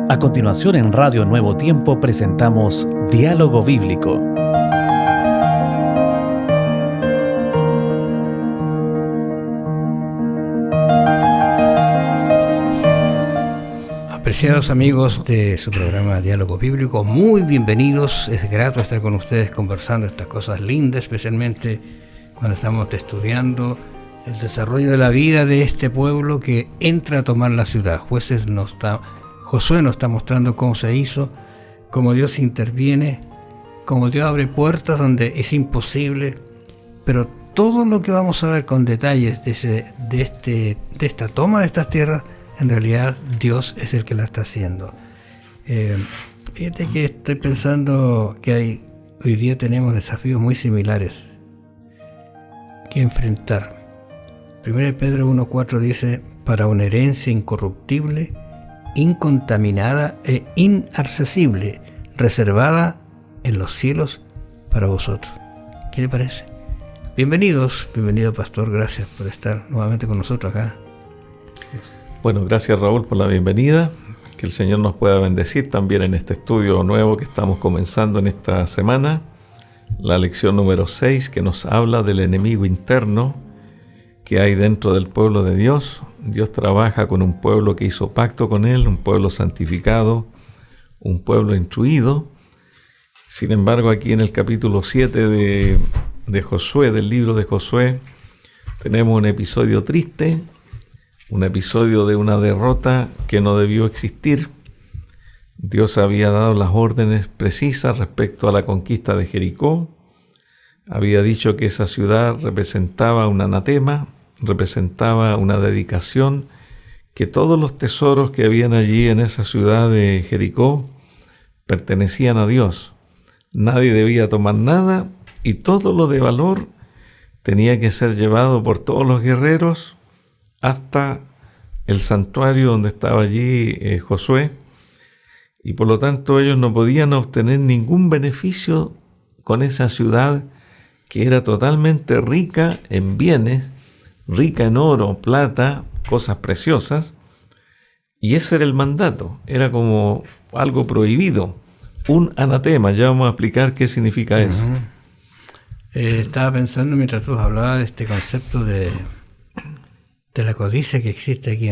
A continuación, en Radio Nuevo Tiempo presentamos Diálogo Bíblico. Apreciados amigos de su programa Diálogo Bíblico, muy bienvenidos. Es grato estar con ustedes conversando estas cosas lindas, especialmente cuando estamos estudiando el desarrollo de la vida de este pueblo que entra a tomar la ciudad. Josué nos está mostrando cómo se hizo, cómo Dios interviene, cómo Dios abre puertas donde es imposible, pero todo lo que vamos a ver con detalles de esta toma de estas tierras, en realidad Dios es el que la está haciendo. Fíjate que estoy pensando que hoy día tenemos desafíos muy similares que enfrentar. 1 Pedro 1:4 dice: para una herencia incorruptible, incontaminada e inaccesible, reservada en los cielos para vosotros. ¿Qué le parece? Bienvenido pastor, gracias por estar nuevamente con nosotros acá. Bueno, gracias Raúl por la bienvenida, que el Señor nos pueda bendecir también en este estudio nuevo que estamos comenzando en esta semana, la lección número 6, que nos habla del enemigo interno que hay dentro del pueblo de Dios. Dios trabaja con un pueblo que hizo pacto con Él, un pueblo santificado, un pueblo instruido. Sin embargo, aquí en el capítulo 7 de Josué, del libro de Josué, tenemos un episodio triste, un episodio de una derrota que no debió existir. Dios había dado las órdenes precisas respecto a la conquista de Jericó. Había dicho que esa ciudad representaba un anatema, representaba una dedicación, que todos los tesoros que habían allí en esa ciudad de Jericó pertenecían a Dios. Nadie debía tomar nada y todo lo de valor tenía que ser llevado por todos los guerreros hasta el santuario donde estaba allí Josué, y por lo tanto ellos no podían obtener ningún beneficio con esa ciudad que era totalmente rica en bienes, rica en oro, plata, cosas preciosas, y ese era el mandato, era como algo prohibido, un anatema. Ya vamos a explicar qué significa eso. Estaba pensando mientras tú hablabas de este concepto de la codicia que existe aquí.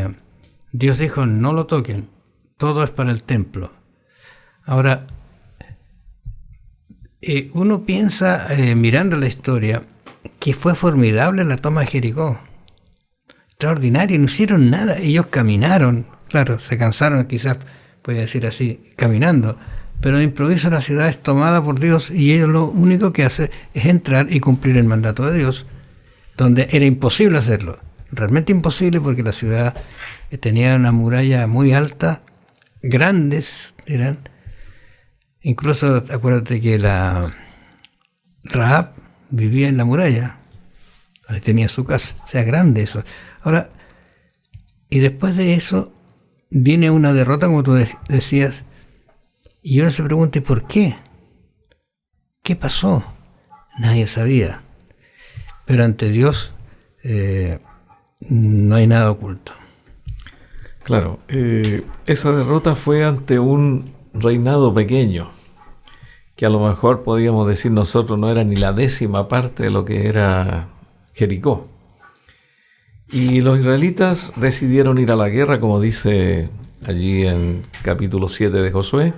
Dios dijo: no lo toquen, todo es para el templo. Ahora, uno piensa, mirando la historia, que fue formidable la toma de Jericó. Extraordinario, no hicieron nada. Ellos caminaron, claro, se cansaron, quizás puede decir así, caminando, pero de improviso la ciudad es tomada por Dios y ellos lo único que hacen es entrar y cumplir el mandato de Dios, donde era imposible hacerlo. Realmente imposible, porque la ciudad tenía una muralla muy alta, grandes eran. Incluso acuérdate que la Rahab vivía en la muralla, tenía su casa, o sea, grande eso. Ahora, y después de eso viene una derrota, como tú decías, y uno se pregunta: ¿y por qué? ¿Qué pasó? Nadie sabía. Pero ante Dios no hay nada oculto. Claro, esa derrota fue ante un reinado pequeño, que a lo mejor podíamos decir nosotros no era ni la 10ª parte de lo que era Jericó. Y los israelitas decidieron ir a la guerra, como dice allí en capítulo 7 de Josué,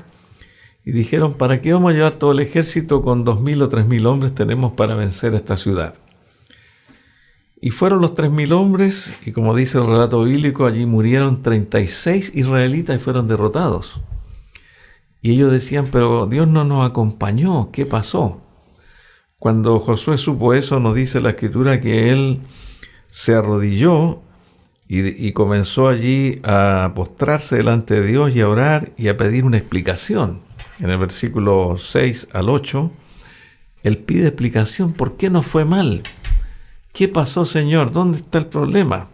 y dijeron: ¿para qué vamos a llevar todo el ejército? Con 2.000 o 3.000 hombres tenemos para vencer esta ciudad. Y fueron los 3.000 hombres, y como dice el relato bíblico, allí murieron 36 israelitas y fueron derrotados. Y ellos decían: pero Dios no nos acompañó, ¿qué pasó? Cuando Josué supo eso, nos dice la Escritura que él se arrodilló y comenzó allí a postrarse delante de Dios y a orar y a pedir una explicación. En el versículo 6 al 8, él pide explicación. ¿Por qué nos fue mal? ¿Qué pasó, Señor? ¿Dónde está el problema?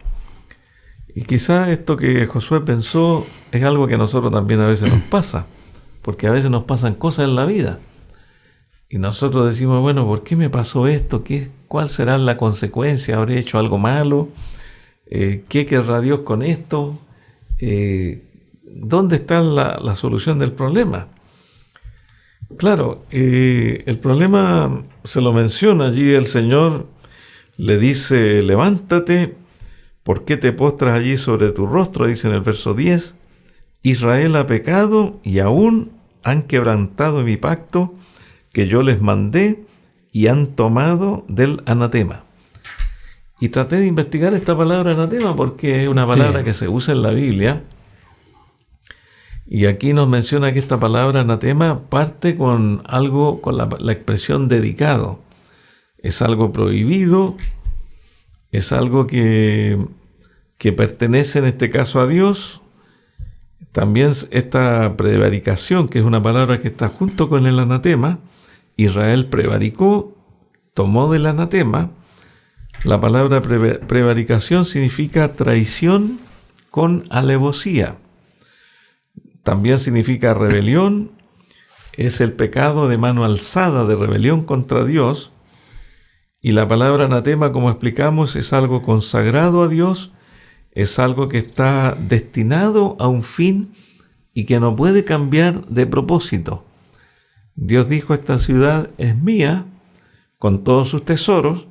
Y quizá esto que Josué pensó es algo que a nosotros también a veces nos pasa, porque a veces nos pasan cosas en la vida y nosotros decimos: bueno, ¿por qué me pasó esto? ¿Cuál será la consecuencia? ¿Habré hecho algo malo? ¿Qué querrá Dios con esto? ¿dónde está la solución del problema? Claro, el problema se lo menciona allí el Señor, le dice, levántate, ¿por qué te postras allí sobre tu rostro? Dice en el verso 10, Israel ha pecado y aún han quebrantado mi pacto que yo les mandé y han tomado del anatema. Y traté de investigar esta palabra anatema porque es una palabra que se usa en la Biblia. Y aquí nos menciona que esta palabra anatema parte con algo, con la expresión dedicado. Es algo prohibido, es algo que pertenece en este caso a Dios. También esta prevaricación, que es una palabra que está junto con el anatema, Israel prevaricó, tomó del anatema. La palabra prevaricación significa traición con alevosía. También significa rebelión, es el pecado de mano alzada de rebelión contra Dios. Y la palabra anatema, como explicamos, es algo consagrado a Dios, es algo que está destinado a un fin y que no puede cambiar de propósito. Dios dijo, esta ciudad es mía, con todos sus tesoros,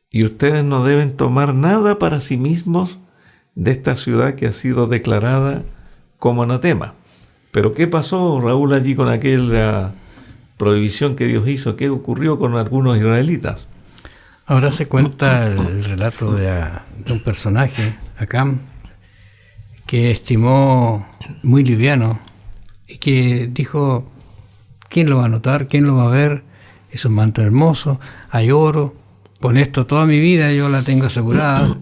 y ustedes no deben tomar nada para sí mismos de esta ciudad que ha sido declarada como anatema. Pero ¿qué pasó, Raúl, allí con aquella prohibición que Dios hizo? ¿Qué ocurrió con algunos israelitas? Ahora se cuenta el relato de un personaje, Acán, que estimó muy liviano y que dijo, ¿quién lo va a notar? ¿Quién lo va a ver? Es un manto hermoso, hay oro, con esto toda mi vida yo la tengo asegurada.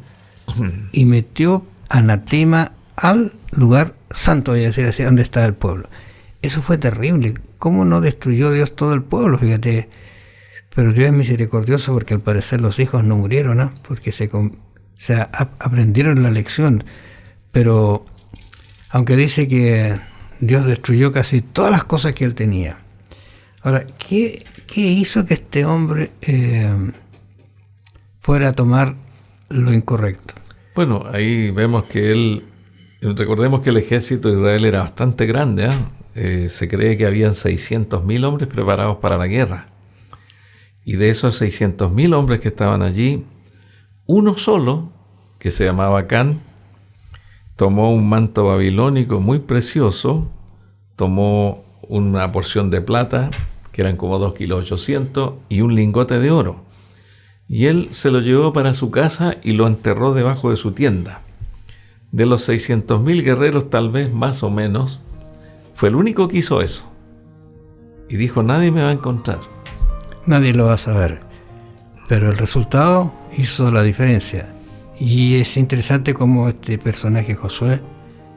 Y metió anatema al lugar santo, voy a decir así, donde está el pueblo. Eso fue terrible. ¿Cómo no destruyó Dios todo el pueblo? Fíjate. Pero Dios es misericordioso porque al parecer los hijos no murieron, ¿no? Porque aprendieron la lección. Pero aunque dice que Dios destruyó casi todas las cosas que él tenía. Ahora, ¿qué hizo que este hombre fuera a tomar lo incorrecto? Bueno, ahí vemos que recordemos que el ejército de Israel era bastante grande, se cree que habían 600.000 hombres preparados para la guerra. Y de esos 600.000 hombres que estaban allí, uno solo, que se llamaba Acán, tomó un manto babilónico muy precioso, tomó una porción de plata, que eran como 2,8 kilos, y un lingote de oro. Y él se lo llevó para su casa y lo enterró debajo de su tienda. De los 600.000 guerreros, tal vez más o menos, fue el único que hizo eso. Y dijo, nadie me va a encontrar. Nadie lo va a saber. Pero el resultado hizo la diferencia. Y es interesante cómo este personaje Josué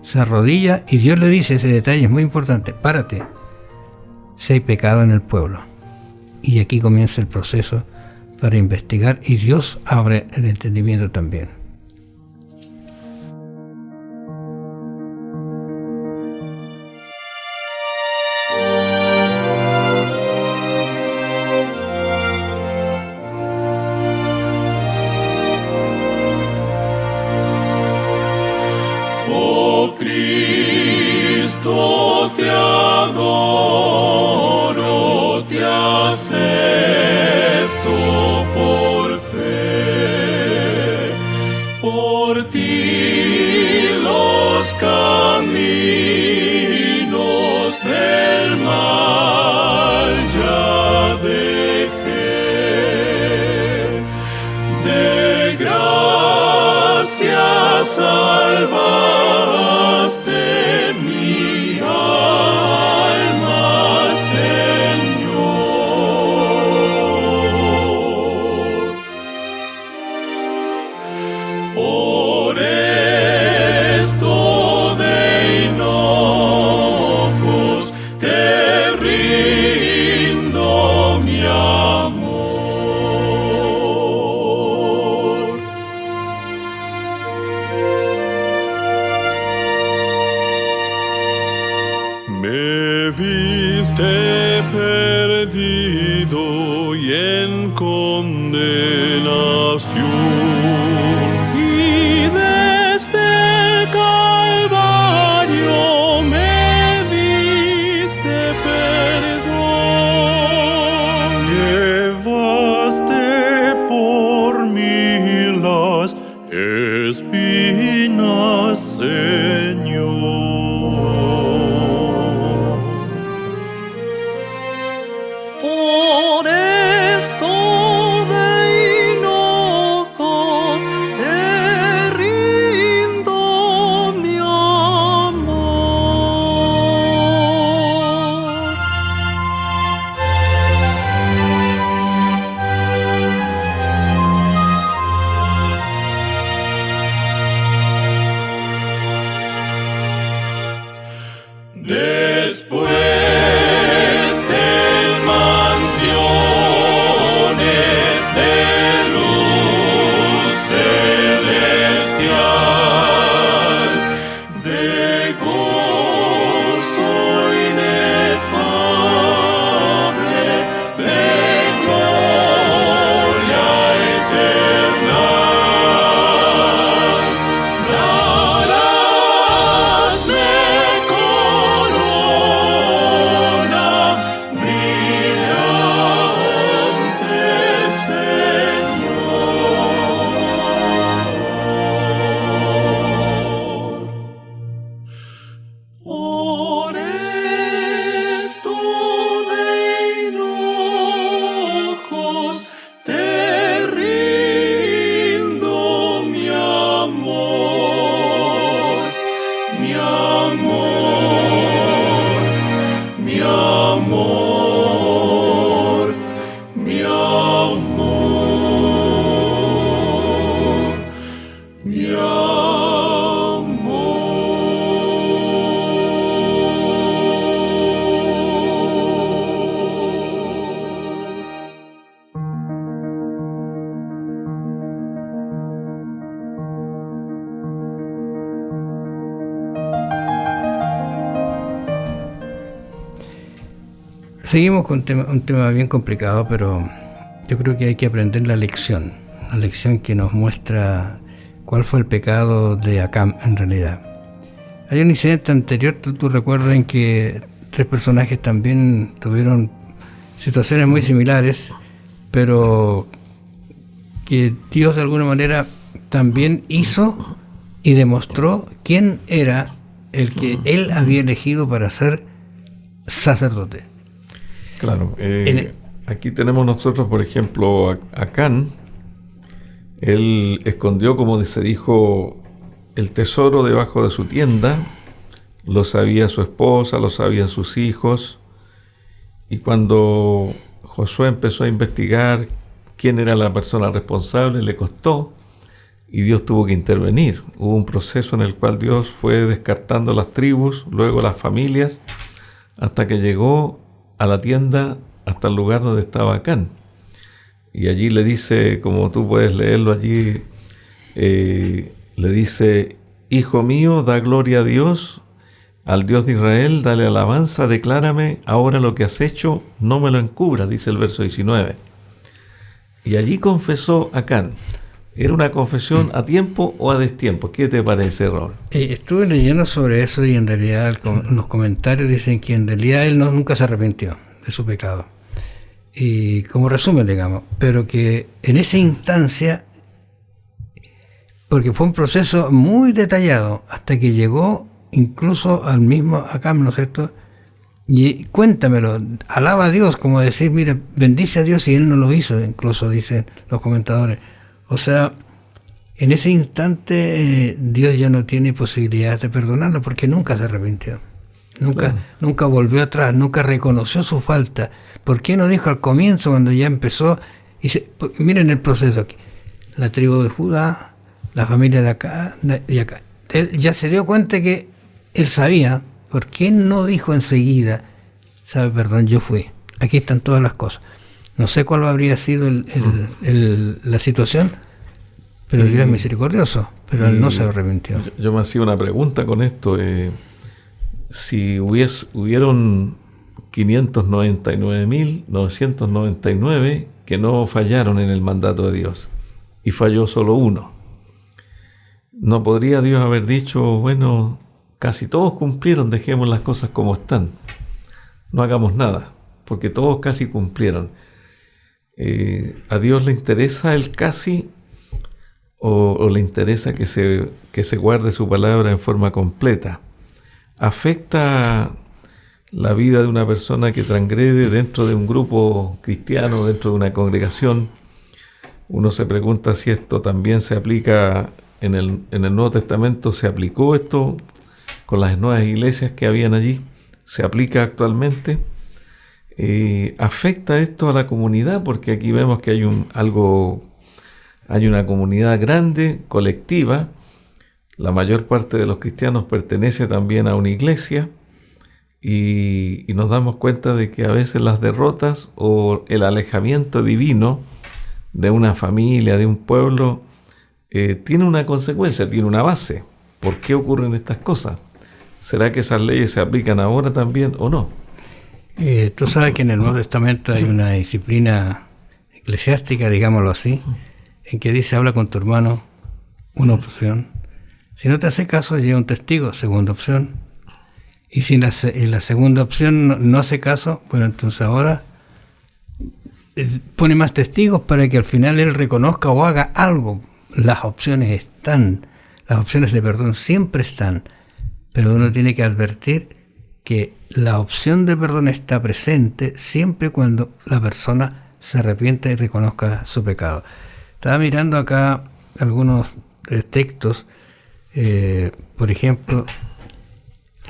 se arrodilla y Dios le dice, ese detalle es muy importante, párate, si hay pecado en el pueblo. Y aquí comienza el proceso para investigar y Dios abre el entendimiento también. Cristo, te adoro, te acepto por fe. Por ti los caminos del mal ya dejé. De gracia salvaste mi alma, Señor. Por esto de hinojos te rindo mi amor. Me viste perdido y en condenación, y desde el Calvario mi amor, mi amor, mi amor. Seguimos con un tema bien complicado, pero yo creo que hay que aprender la lección que nos muestra cuál fue el pecado de Acán en realidad. Hay un incidente anterior, tú recuerdas, en que 3 personajes también tuvieron situaciones muy similares, pero que Dios de alguna manera también hizo y demostró quién era el que Él había elegido para ser sacerdote. Claro, aquí tenemos nosotros, por ejemplo, a Acán. Él escondió, como se dijo, el tesoro debajo de su tienda. Lo sabía su esposa, lo sabían sus hijos. Y cuando Josué empezó a investigar quién era la persona responsable, le costó y Dios tuvo que intervenir. Hubo un proceso en el cual Dios fue descartando las tribus, luego las familias, hasta que llegó a la tienda, hasta el lugar donde estaba Acán. Y allí le dice, como tú puedes leerlo allí, le dice: Hijo mío, da gloria a Dios, al Dios de Israel, dale alabanza, declárame ahora lo que has hecho, no me lo encubras, dice el verso 19. Y allí confesó Acán. ¿Era una confesión a tiempo o a destiempo? ¿Qué te parece, Raúl? Estuve leyendo sobre eso y en realidad los comentarios dicen que en realidad él nunca se arrepintió de su pecado. Y como resumen, digamos, pero que en esa instancia, porque fue un proceso muy detallado, hasta que llegó incluso al mismo Acán, ¿no es cierto? Y cuéntamelo, alaba a Dios, como decir, mira, bendice a Dios, y él no lo hizo, incluso dicen los comentadores. O sea, en ese instante Dios ya no tiene posibilidad de perdonarlo, porque nunca se arrepintió. Nunca volvió atrás, nunca reconoció su falta. ¿Por qué no dijo al comienzo, cuando ya empezó? Miren el proceso aquí. La tribu de Judá, la familia de acá y acá. Él ya se dio cuenta que él sabía. ¿Por qué no dijo enseguida, sabe, perdón, yo fui? Aquí están todas las cosas. No sé cuál habría sido la situación, pero Dios es misericordioso, pero él no se arrepintió. Yo me hacía una pregunta con esto. Si hubieron 599.999 que no fallaron en el mandato de Dios y falló solo uno, ¿no podría Dios haber dicho, bueno, casi todos cumplieron, dejemos las cosas como están, no hagamos nada, porque todos casi cumplieron? ¿A Dios le interesa el casi o le interesa que se guarde su palabra en forma completa? ¿Afecta la vida de una persona que transgrede dentro de un grupo cristiano, dentro de una congregación? Uno se pregunta si esto también se aplica en el Nuevo Testamento. ¿Se aplicó esto con las nuevas iglesias que habían allí? ¿Se aplica actualmente? ¿Afecta esto a la comunidad? Porque aquí vemos que hay una comunidad grande, colectiva. La mayor parte de los cristianos pertenece también a una iglesia y nos damos cuenta de que a veces las derrotas o el alejamiento divino de una familia, de un pueblo, tiene una consecuencia, tiene una base. ¿Por qué ocurren estas cosas? ¿Será que esas leyes se aplican ahora también o no? Tú sabes que en el Nuevo Testamento hay una disciplina eclesiástica, digámoslo así, en que dice: habla con tu hermano, una opción. Si no te hace caso, llega un testigo, segunda opción. Y si en la segunda opción no hace caso, bueno, entonces ahora pone más testigos para que al final él reconozca o haga algo. Las opciones están, las opciones de perdón siempre están, pero uno tiene que advertir que la opción de perdón está presente siempre cuando la persona se arrepienta y reconozca su pecado. Estaba mirando acá algunos textos, por ejemplo,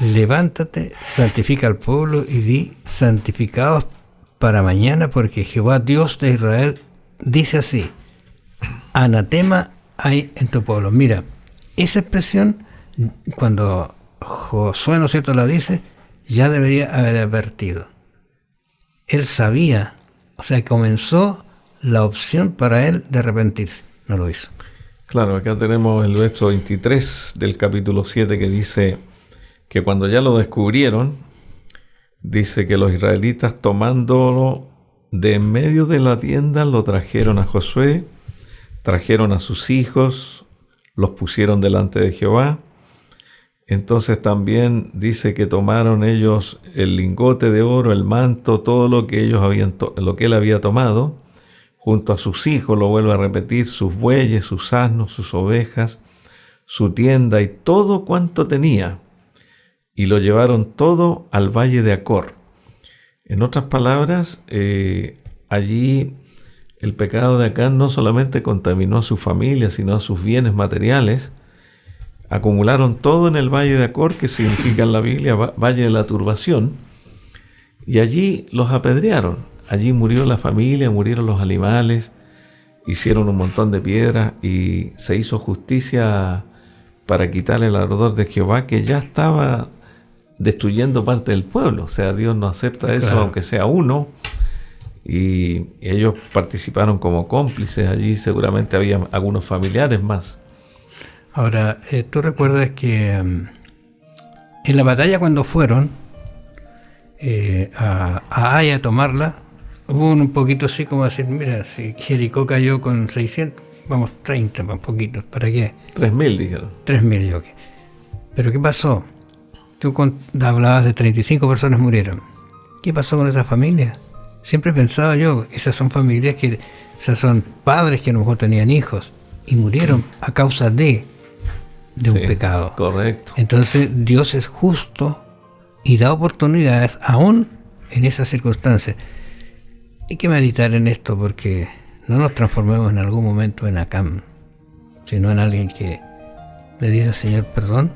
levántate, santifica al pueblo y di, santificaos para mañana, porque Jehová Dios de Israel dice así, anatema hay en tu pueblo. Mira, esa expresión, cuando Josué, ¿no es cierto?, la dice, ya debería haber advertido. Él sabía, o sea, comenzó la opción para él de arrepentirse, no lo hizo. Claro, acá tenemos el verso 23 del capítulo 7 que dice que cuando ya lo descubrieron, dice que los israelitas tomándolo de en medio de la tienda lo trajeron a Josué, trajeron a sus hijos, los pusieron delante de Jehová. Entonces también dice que tomaron ellos el lingote de oro, el manto, todo lo que ellos lo que él había tomado, junto a sus hijos, lo vuelvo a repetir, sus bueyes, sus asnos, sus ovejas, su tienda y todo cuanto tenía, y lo llevaron todo al valle de Acor. En otras palabras, allí el pecado de Acán no solamente contaminó a su familia, sino a sus bienes materiales. Acumularon todo en el valle de Acor, que significa en la Biblia valle de la turbación, y allí los apedrearon. Allí murió la familia, murieron los animales, hicieron un montón de piedras y se hizo justicia para quitar el ardor de Jehová, que ya estaba destruyendo parte del pueblo. O sea, Dios no acepta eso, claro, aunque sea uno, y ellos participaron como cómplices. Allí seguramente había algunos familiares más. Ahora, tú recuerdas que en la batalla cuando fueron a Ai a tomarla, hubo un poquito así como decir, mira, si Jericó cayó con 600, vamos 30, más poquitos, ¿para qué? 3.000 dijeron. 3.000, yo. Pero ¿qué pasó? Tú hablabas de 35 personas murieron. ¿Qué pasó con esa familia? Siempre pensaba yo, esas son familias esas son padres que a lo mejor tenían hijos y murieron a causa de un pecado. Correcto. Entonces Dios es justo y da oportunidades aún en esas circunstancias. Hay que meditar en esto, porque no nos transformemos en algún momento en Acán, sino en alguien que le dice al Señor, perdón,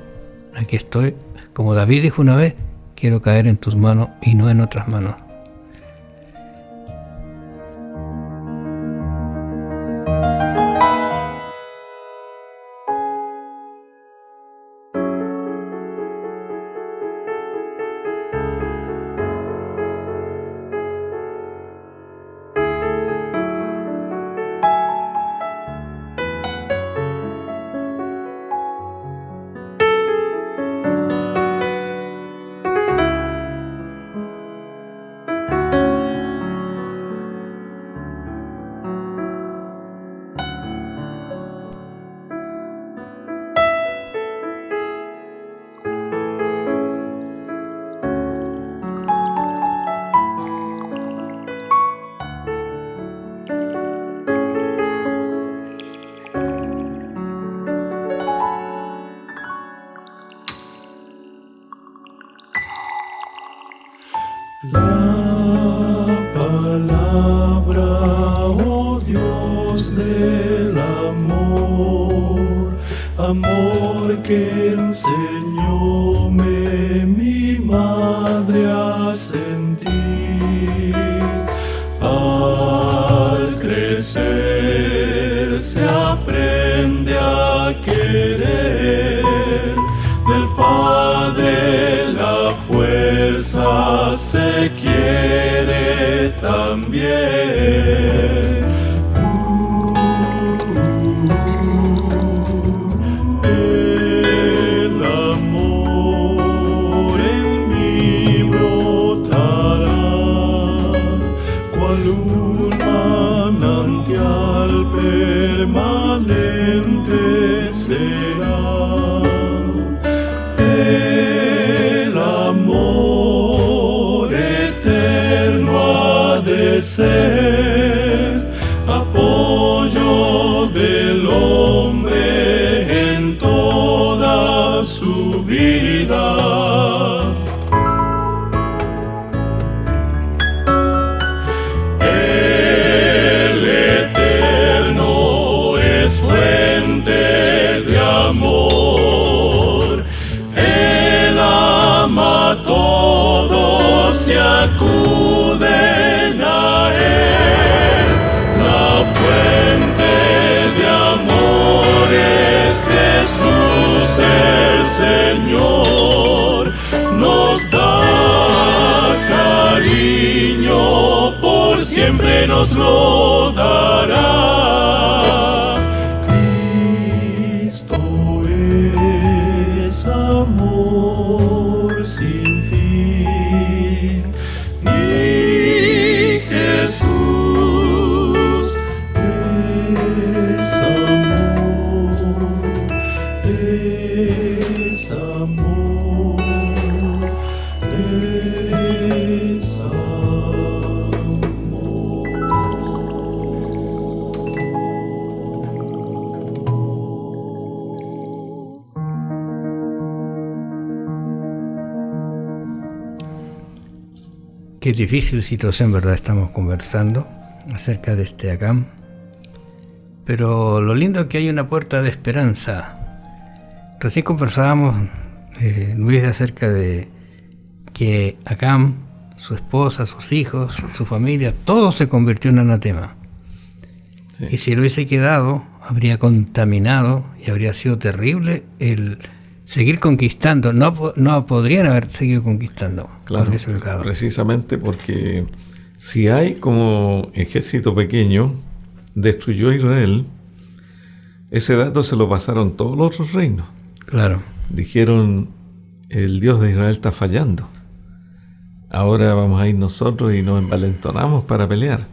aquí estoy. Como David dijo una vez, quiero caer en tus manos y no en otras manos. La palabra, oh Dios del amor, amor que enseñóme mi madre a sentir. Al crecer se aprende a querer del Padre la fuerza se quiere también. El amor en mí brotará, cual un manantial permanente será. El amor eterno ha de ser apoyo del hombre en toda su vida. El eterno es fuente de amor. El acuden a Él. La fuente de amor es Jesús el Señor. Nos da cariño, por siempre nos lo dará. Cristo es amor sin fin, y Jesús es amor, es amor, es amor. Qué difícil situación, ¿verdad? Estamos conversando acerca de este Acán. Pero lo lindo es que hay una puerta de esperanza. Recién conversábamos, Luis, acerca de que Acán, su esposa, sus hijos, su familia, todo se convirtió en anatema. Sí. Y si lo hubiese quedado, habría contaminado y habría sido terrible el seguir conquistando. No podrían haber seguido conquistando. Claro, con ese pecado. precisamente porque si hay como ejército pequeño, destruyó a Israel, ese dato se lo pasaron todos los otros reinos. Claro. Dijeron, el Dios de Israel está fallando. Ahora vamos a ir nosotros y nos envalentonamos para pelear.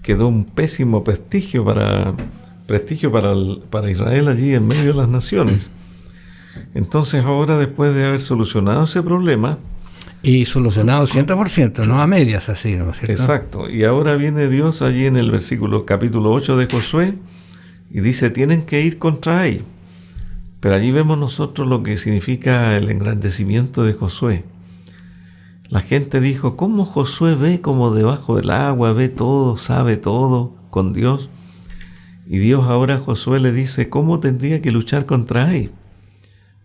Quedó un pésimo prestigio para Israel allí en medio de las naciones. Entonces ahora, después de haber solucionado ese problema, Y solucionado 100%, no a medias así, ¿no es cierto? exacto, y ahora viene Dios allí en el capítulo 8 de Josué y dice, tienen que ir contra Ai. Pero allí vemos nosotros lo que significa el engrandecimiento de Josué. La gente dijo, ¿cómo Josué ve como debajo del agua, ve todo, sabe todo con Dios? Y Dios ahora a Josué le dice, ¿cómo tendría que luchar contra Ai?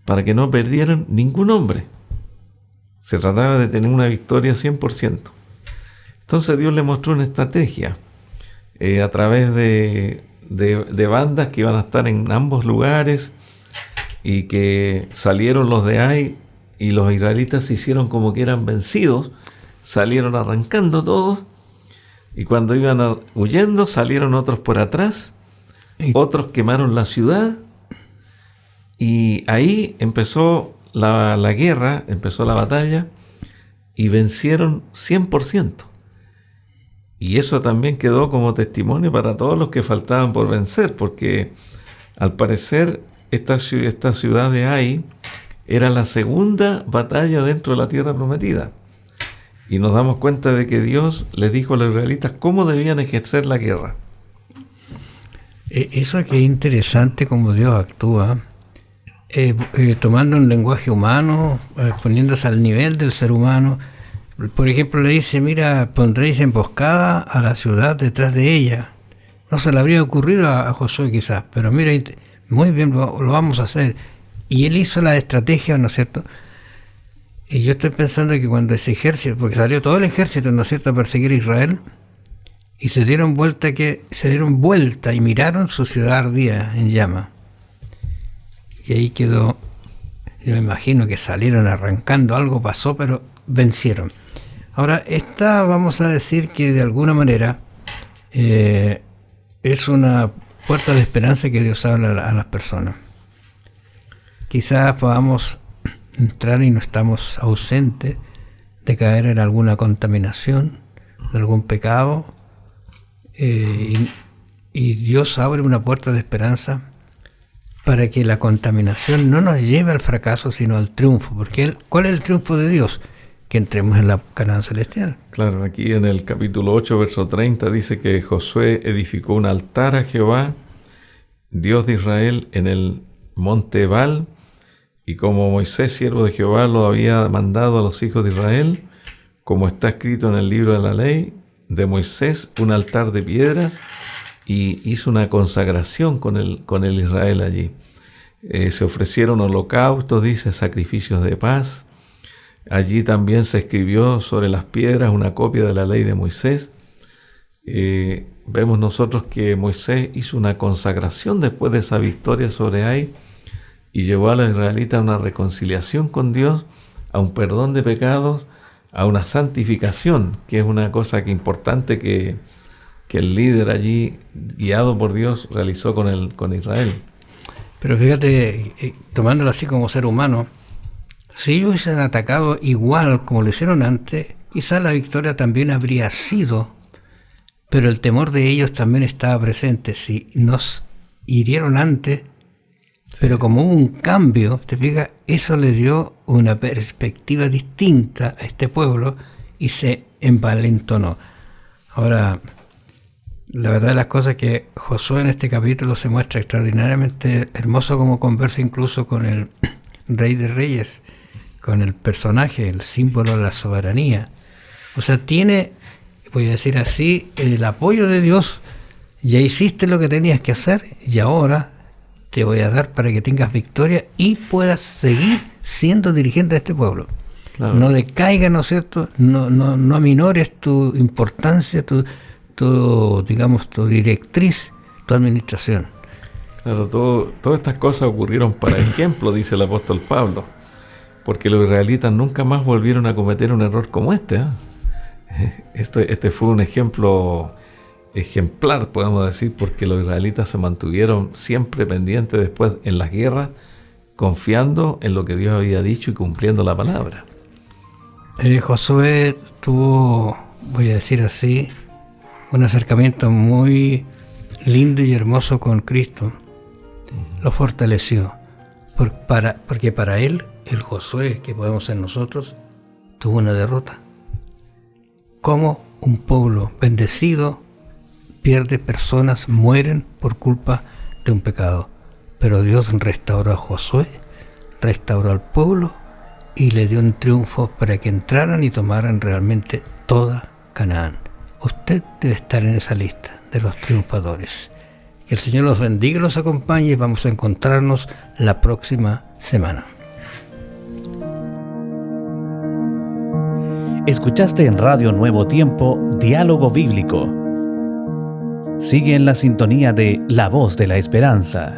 Para que no perdieran ningún hombre. Se trataba de tener una victoria 100%. Entonces Dios le mostró una estrategia a través de bandas que iban a estar en ambos lugares y que salieron los de Ai y los israelitas se hicieron como que eran vencidos, salieron arrancando todos y cuando iban huyendo salieron otros por atrás, otros quemaron la ciudad y ahí empezó la guerra, empezó la batalla y vencieron 100%. Y eso también quedó como testimonio para todos los que faltaban por vencer, porque al parecer esta ciudad de Ai era la segunda batalla dentro de la tierra prometida. Y nos damos cuenta de que Dios les dijo a los israelitas cómo debían ejercer la guerra. Eso que es interesante como Dios actúa, tomando un lenguaje humano, poniéndose al nivel del ser humano. Por ejemplo, le dice, mira, pondréis emboscada a la ciudad detrás de ella. No se le habría ocurrido a Josué quizás, pero mira, muy bien, lo vamos a hacer. Y él hizo la estrategia, ¿no es cierto? Y yo estoy pensando que cuando ese ejército, porque salió todo el ejército, ¿no es cierto?, a perseguir a Israel, y se dieron vuelta y miraron su ciudad ardía en llamas. Y ahí quedó, yo me imagino que salieron arrancando, algo pasó, pero vencieron. Ahora, esta vamos a decir que de alguna manera es una puerta de esperanza que Dios habla a las personas. Quizás podamos entrar y no estamos ausentes de caer en alguna contaminación, de algún pecado, y Dios abre una puerta de esperanza para que la contaminación no nos lleve al fracaso, sino al triunfo. Porque ¿cuál es el triunfo de Dios? Que entremos en la Canaán celestial. Claro, aquí en el capítulo 8, verso 30, dice que Josué edificó un altar a Jehová, Dios de Israel, en el monte Ebal, y como Moisés, siervo de Jehová, lo había mandado a los hijos de Israel, como está escrito en el libro de la ley de Moisés, un altar de piedras, y hizo una consagración con el Israel allí. Se ofrecieron holocaustos, dice, sacrificios de paz. Allí también se escribió sobre las piedras una copia de la ley de Moisés. Vemos nosotros que Moisés hizo una consagración después de esa victoria sobre Ai y llevó a los israelitas a una reconciliación con Dios, a un perdón de pecados, a una santificación, que es una cosa que importante que el líder allí, guiado por Dios, realizó con Israel. Pero fíjate, tomándolo así como ser humano, si ellos hubiesen atacado igual como lo hicieron antes, quizás la victoria también habría sido, pero el temor de ellos también estaba presente. Si nos hirieron antes, sí, pero como hubo un cambio, te fijas, eso le dio una perspectiva distinta a este pueblo y se envalentonó. Ahora, la verdad de las cosas es que Josué en este capítulo se muestra extraordinariamente hermoso, como conversa incluso con el Rey de Reyes, con el personaje, el símbolo de la soberanía. O sea, tiene, voy a decir así, el apoyo de Dios. Ya hiciste lo que tenías que hacer y ahora te voy a dar para que tengas victoria y puedas seguir siendo dirigente de este pueblo. Claro. No decaiga, ¿no es cierto? No aminores tu importancia, tu directriz, tu administración. Claro, todas estas cosas ocurrieron para ejemplo, dice el apóstol Pablo, porque los israelitas nunca más volvieron a cometer un error como este. Este fue un ejemplo ejemplar, podemos decir, porque los israelitas se mantuvieron siempre pendientes después en las guerras, confiando en lo que Dios había dicho y cumpliendo la palabra. Josué tuvo, voy a decir así, un acercamiento muy lindo y hermoso con Cristo. Lo fortaleció, porque para él, el Josué que podemos ser nosotros, tuvo una derrota. Como un pueblo bendecido pierde personas, mueren por culpa de un pecado. Pero Dios restauró a Josué, restauró al pueblo y le dio un triunfo para que entraran y tomaran realmente toda Canaán. Usted debe estar en esa lista de los triunfadores. Que el Señor los bendiga y los acompañe y vamos a encontrarnos la próxima semana. Escuchaste en Radio Nuevo Tiempo, Diálogo Bíblico. Sigue en la sintonía de La Voz de la Esperanza.